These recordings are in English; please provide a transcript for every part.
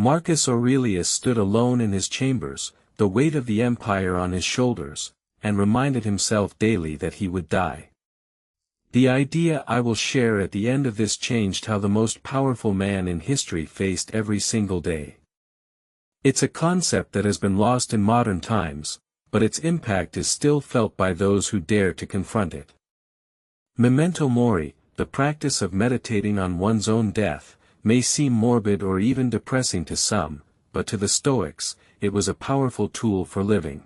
Marcus Aurelius stood alone in his chambers, the weight of the empire on his shoulders, and reminded himself daily that he would die. The idea I will share at the end of this changed how the most powerful man in history faced every single day. It's a concept that has been lost in modern times, but its impact is still felt by those who dare to confront it. Memento Mori, the practice of meditating on one's own death, may seem morbid or even depressing to some, but to the Stoics, it was a powerful tool for living.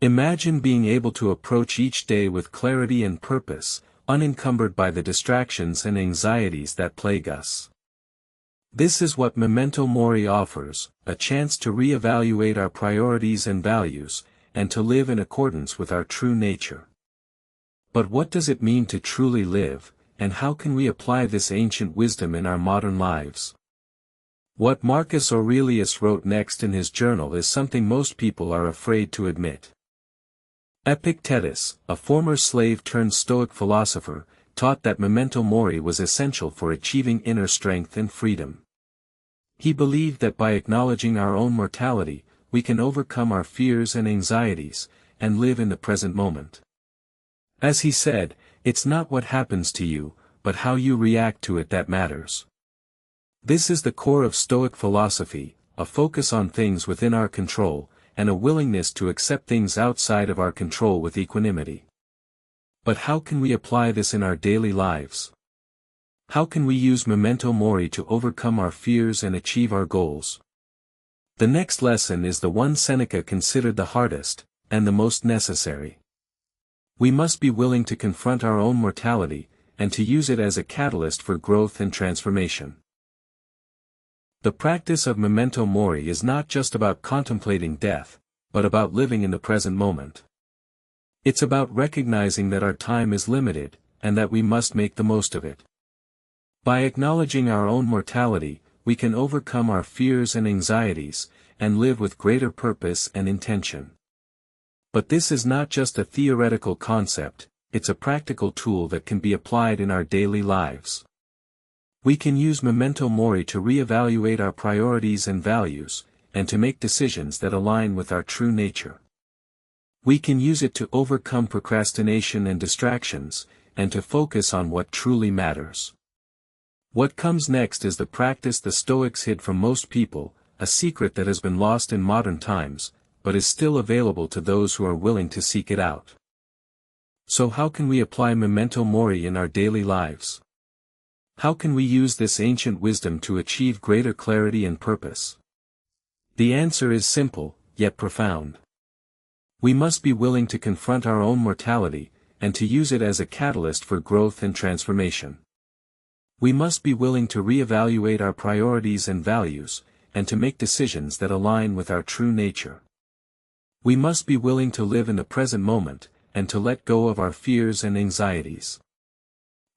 Imagine being able to approach each day with clarity and purpose, unencumbered by the distractions and anxieties that plague us. This is what Memento Mori offers, a chance to reevaluate our priorities and values, and to live in accordance with our true nature. But what does it mean to truly live, and how can we apply this ancient wisdom in our modern lives? What Marcus Aurelius wrote next in his journal is something most people are afraid to admit. Epictetus, a former slave-turned-Stoic philosopher, taught that memento mori was essential for achieving inner strength and freedom. He believed that by acknowledging our own mortality, we can overcome our fears and anxieties, and live in the present moment. As he said, it's not what happens to you, but how you react to it that matters. This is the core of Stoic philosophy, a focus on things within our control, and a willingness to accept things outside of our control with equanimity. But how can we apply this in our daily lives? How can we use memento mori to overcome our fears and achieve our goals? The next lesson is the one Seneca considered the hardest, and the most necessary. We must be willing to confront our own mortality, and to use it as a catalyst for growth and transformation. The practice of memento mori is not just about contemplating death, but about living in the present moment. It's about recognizing that our time is limited, and that we must make the most of it. By acknowledging our own mortality, we can overcome our fears and anxieties, and live with greater purpose and intention. But this is not just a theoretical concept, it's a practical tool that can be applied in our daily lives. We can use memento mori to reevaluate our priorities and values, and to make decisions that align with our true nature. We can use it to overcome procrastination and distractions, and to focus on what truly matters. What comes next is the practice the Stoics hid from most people, a secret that has been lost in modern times, but is still available to those who are willing to seek it out. So how can we apply memento mori in our daily lives? How can we use this ancient wisdom to achieve greater clarity and purpose? The answer is simple, yet profound. We must be willing to confront our own mortality, and to use it as a catalyst for growth and transformation. We must be willing to reevaluate our priorities and values, and to make decisions that align with our true nature. We must be willing to live in the present moment, and to let go of our fears and anxieties.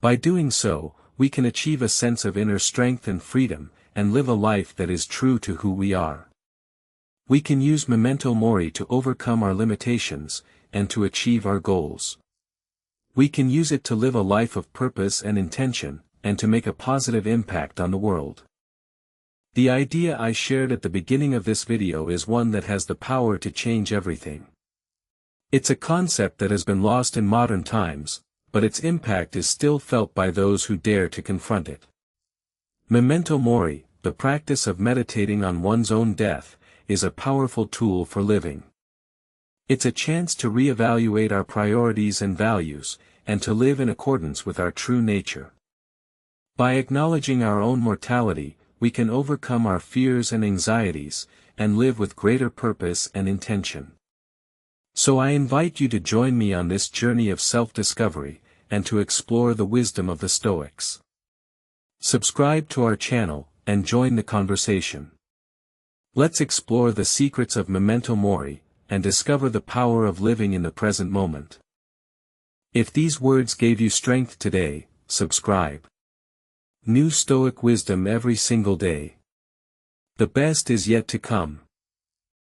By doing so, we can achieve a sense of inner strength and freedom, and live a life that is true to who we are. We can use memento mori to overcome our limitations, and to achieve our goals. We can use it to live a life of purpose and intention, and to make a positive impact on the world. The idea I shared at the beginning of this video is one that has the power to change everything. It's a concept that has been lost in modern times, but its impact is still felt by those who dare to confront it. Memento mori, the practice of meditating on one's own death, is a powerful tool for living. It's a chance to reevaluate our priorities and values, and to live in accordance with our true nature. By acknowledging our own mortality, we can overcome our fears and anxieties, and live with greater purpose and intention. So I invite you to join me on this journey of self-discovery, and to explore the wisdom of the Stoics. Subscribe to our channel, and join the conversation. Let's explore the secrets of memento mori, and discover the power of living in the present moment. If these words gave you strength today, subscribe. New Stoic wisdom every single day. The best is yet to come.